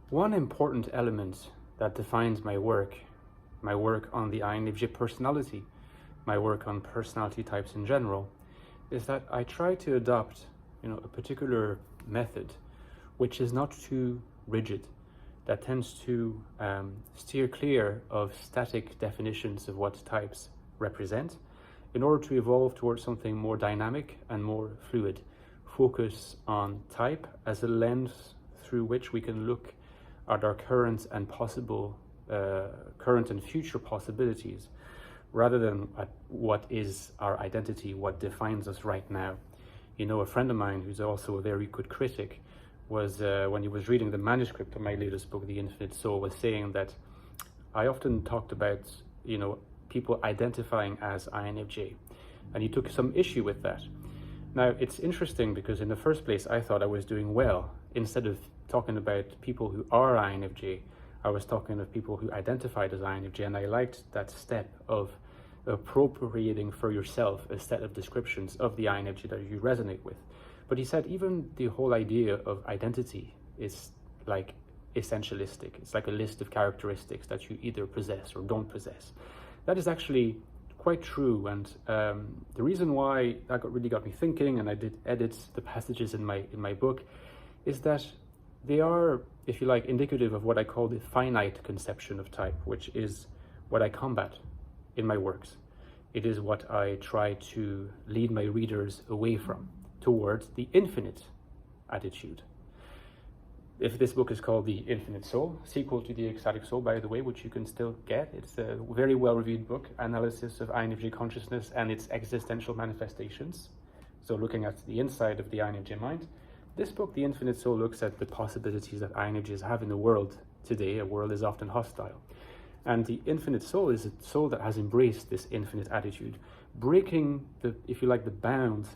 One important element that defines my work on the INFJ personality, my work on personality types in general, is that I try to adopt, a particular method which is not too rigid, that tends to steer clear of static definitions of what types represent, in order to evolve towards something more dynamic and more fluid. Focus on type as a lens through which we can look at our current and future possibilities, rather than at what is our identity, what defines us right now. A friend of mine who's also a very good critic was, when he was reading the manuscript of my latest book, The Infinite Soul, was saying that I often talked about, people identifying as INFJ, and he took some issue with that. Now, it's interesting because in the first place, I thought I was doing well. Instead of talking about people who are INFJ, I was talking of people who identified as INFJ, and I liked that step of appropriating for yourself a set of descriptions of the INFJ that you resonate with. But he said even the whole idea of identity is like essentialistic. It's like a list of characteristics that you either possess or don't possess. That is actually quite true, and the reason why that really got me thinking, and I did edit the passages in my book, is that they are, if you like, indicative of what I call the finite conception of type, which is what I combat in my works. It is what I try to lead my readers away from, towards the infinite attitude. If this book is called The Infinite Soul, sequel to the Ecstatic Soul, by the way, which you can still get. It's a very well-reviewed book, analysis of INFJ consciousness and its existential manifestations. So looking at the inside of the INFJ mind. This book, The Infinite Soul, looks at the possibilities that INFJs have in the world today. A world is often hostile. And the Infinite Soul is a soul that has embraced this infinite attitude, breaking the, if you like, the bounds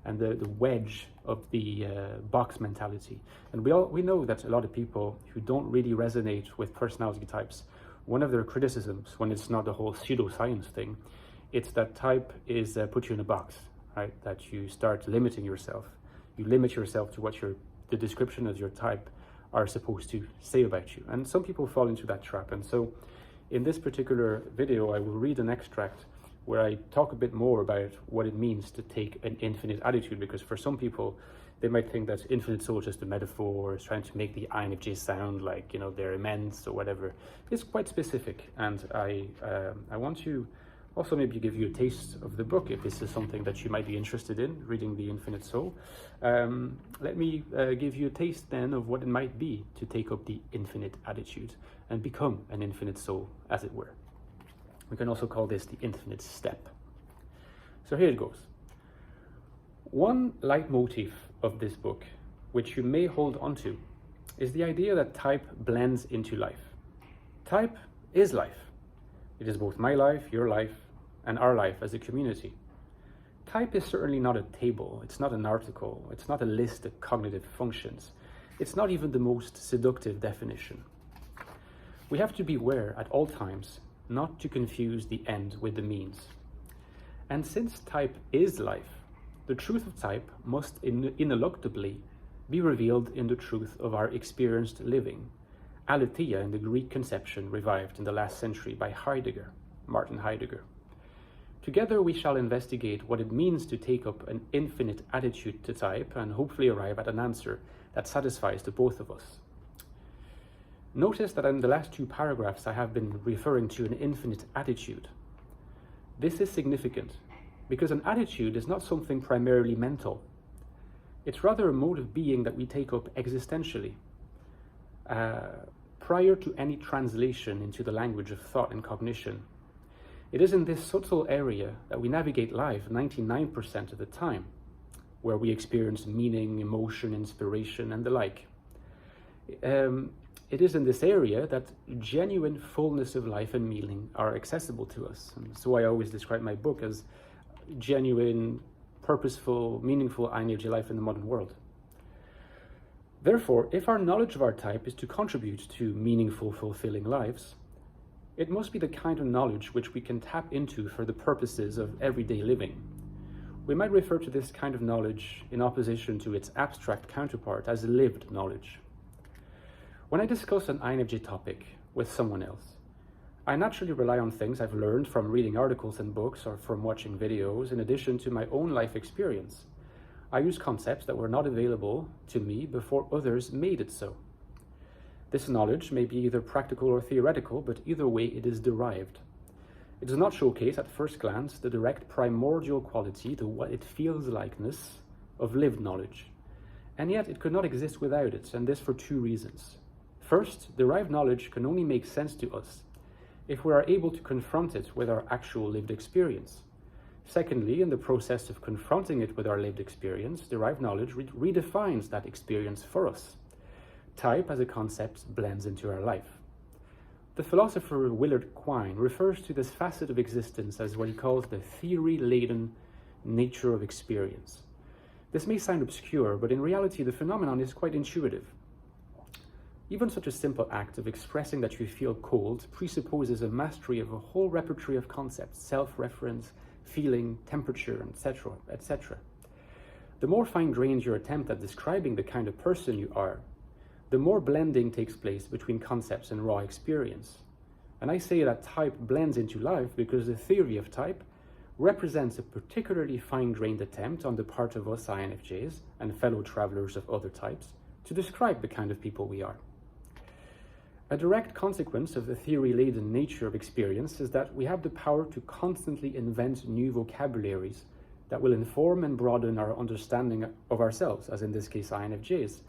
and the wedge of the box mentality. And we know that a lot of people who don't really resonate with personality types, one of their criticisms, when it's not the whole pseudoscience thing, it's that type is put you in a box, right? That you start limiting yourself. You limit yourself to what the description of your type are supposed to say about you. And some people fall into that trap. And so in this particular video, I will read an extract where I talk a bit more about what it means to take an infinite attitude, because for some people, they might think that infinite soul is just a metaphor, it's trying to make the INFJ sound like, they're immense or whatever. It's quite specific, and I want to also maybe give you a taste of the book, if this is something that you might be interested in, reading The Infinite Soul. Let me give you a taste then of what it might be to take up the infinite attitude and become an infinite soul, as it were. We can also call this the infinite step. So here it goes. One leitmotif of this book, which you may hold onto, is the idea that type blends into life. Type is life. It is both my life, your life, and our life as a community. Type is certainly not a table, it's not an article, it's not a list of cognitive functions. It's not even the most seductive definition. We have to beware at all times not to confuse the end with the means. And since type is life, the truth of type must ineluctably be revealed in the truth of our experienced living, aletheia in the Greek conception revived in the last century by Martin Heidegger. Together we shall investigate what it means to take up an infinite attitude to type and hopefully arrive at an answer that satisfies the both of us. Notice that in the last two paragraphs I have been referring to an infinite attitude. This is significant because an attitude is not something primarily mental. It's rather a mode of being that we take up existentially, prior to any translation into the language of thought and cognition. It is in this subtle area that we navigate life 99% of the time, where we experience meaning, emotion, inspiration, and the like. It is in this area that genuine fullness of life and meaning are accessible to us. And so I always describe my book as genuine, purposeful, meaningful INFJ life in the modern world. Therefore, if our knowledge of our type is to contribute to meaningful, fulfilling lives, it must be the kind of knowledge which we can tap into for the purposes of everyday living. We might refer to this kind of knowledge in opposition to its abstract counterpart as lived knowledge. When I discuss an INFJ topic with someone else, I naturally rely on things I've learned from reading articles and books or from watching videos, in addition to my own life experience. I use concepts that were not available to me before others made it so. This knowledge may be either practical or theoretical, but either way it is derived. It does not showcase at first glance the direct primordial quality, the what it feels likeness of lived knowledge. And yet it could not exist without it, and this for two reasons. First, derived knowledge can only make sense to us if we are able to confront it with our actual lived experience. Secondly, in the process of confronting it with our lived experience, derived knowledge redefines that experience for us. Type as a concept blends into our life. The philosopher Willard Quine refers to this facet of existence as what he calls the theory-laden nature of experience. This may sound obscure, but in reality the phenomenon is quite intuitive. Even such a simple act of expressing that you feel cold presupposes a mastery of a whole repertoire of concepts, self-reference, feeling, temperature, etc., etc. The more fine-grained your attempt at describing the kind of person you are, the more blending takes place between concepts and raw experience. And I say that type blends into life because the theory of type represents a particularly fine-grained attempt on the part of us INFJs and fellow travelers of other types to describe the kind of people we are. A direct consequence of the theory-laden nature of experience is that we have the power to constantly invent new vocabularies that will inform and broaden our understanding of ourselves, as in this case INFJs,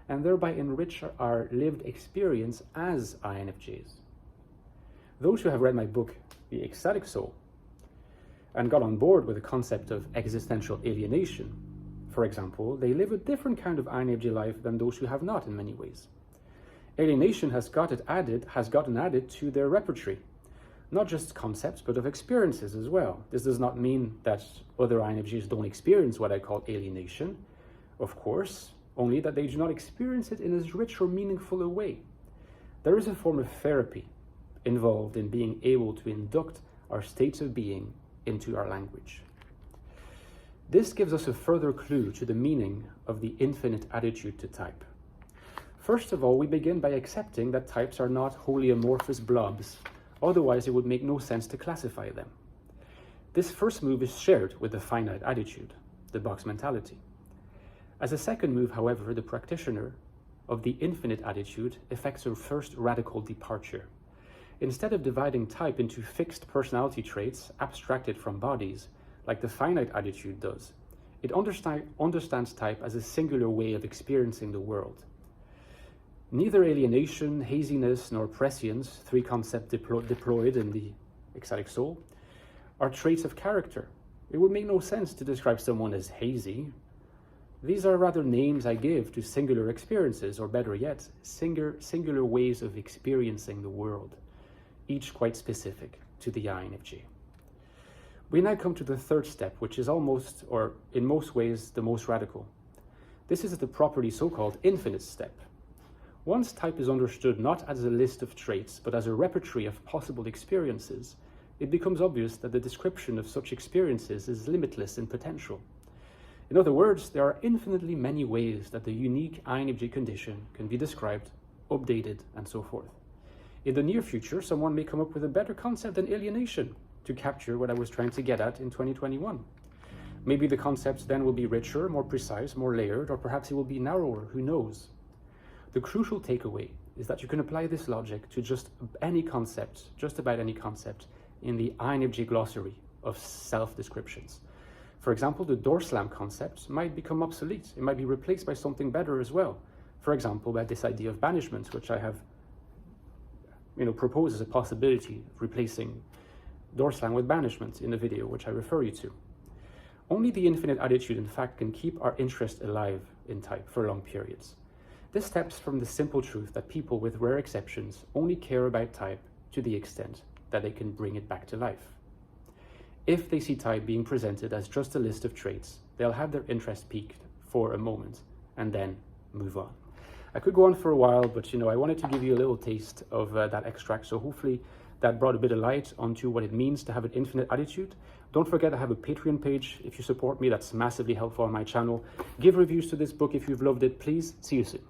and thereby enrich our lived experience as INFJs. Those who have read my book, The Ecstatic Soul, and got on board with the concept of existential alienation, for example, they live a different kind of INFJ life than those who have not in many ways. Alienation has gotten added to their repertoire, not just concepts, but of experiences as well. This does not mean that other INFJs don't experience what I call alienation, of course, only that they do not experience it in as rich or meaningful a way. There is a form of therapy involved in being able to induct our states of being into our language. This gives us a further clue to the meaning of the infinite attitude to type. First of all, we begin by accepting that types are not wholly amorphous blobs, otherwise it would make no sense to classify them. This first move is shared with the finite attitude, the box mentality. As a second move, however, the practitioner of the infinite attitude effects a first radical departure. Instead of dividing type into fixed personality traits abstracted from bodies, like the finite attitude does, it understands type as a singular way of experiencing the world. Neither alienation, haziness, nor prescience, three concepts deployed in the Ecstatic Soul, are traits of character. It would make no sense to describe someone as hazy. These are rather names I give to singular experiences, or better yet, singular ways of experiencing the world, each quite specific to the INFJ. We now come to the third step, which is almost, or in most ways, the most radical. This is the properly so-called infinite step. Once type is understood not as a list of traits, but as a repertoire of possible experiences, it becomes obvious that the description of such experiences is limitless in potential. In other words, there are infinitely many ways that the unique INFJ condition can be described, updated, and so forth. In the near future, someone may come up with a better concept than alienation to capture what I was trying to get at in 2021. Maybe the concepts then will be richer, more precise, more layered, or perhaps it will be narrower, who knows? The crucial takeaway is that you can apply this logic to just about any concept in the INFJ glossary of self-descriptions. For example, the door slam concept might become obsolete. It might be replaced by something better as well. For example, by this idea of banishment, which I have proposed as a possibility of replacing door slam with banishment in the video, which I refer you to. Only the infinite attitude, in fact, can keep our interest alive in type for long periods. This stems from the simple truth that people, with rare exceptions, only care about type to the extent that they can bring it back to life. If they see type being presented as just a list of traits, they'll have their interest piqued for a moment and then move on. I could go on for a while, but I wanted to give you a little taste of that extract, so hopefully that brought a bit of light onto what it means to have an infinite attitude. Don't forget I have a Patreon page. If you support me, that's massively helpful on my channel. Give reviews to this book if you've loved it. Please, see you soon.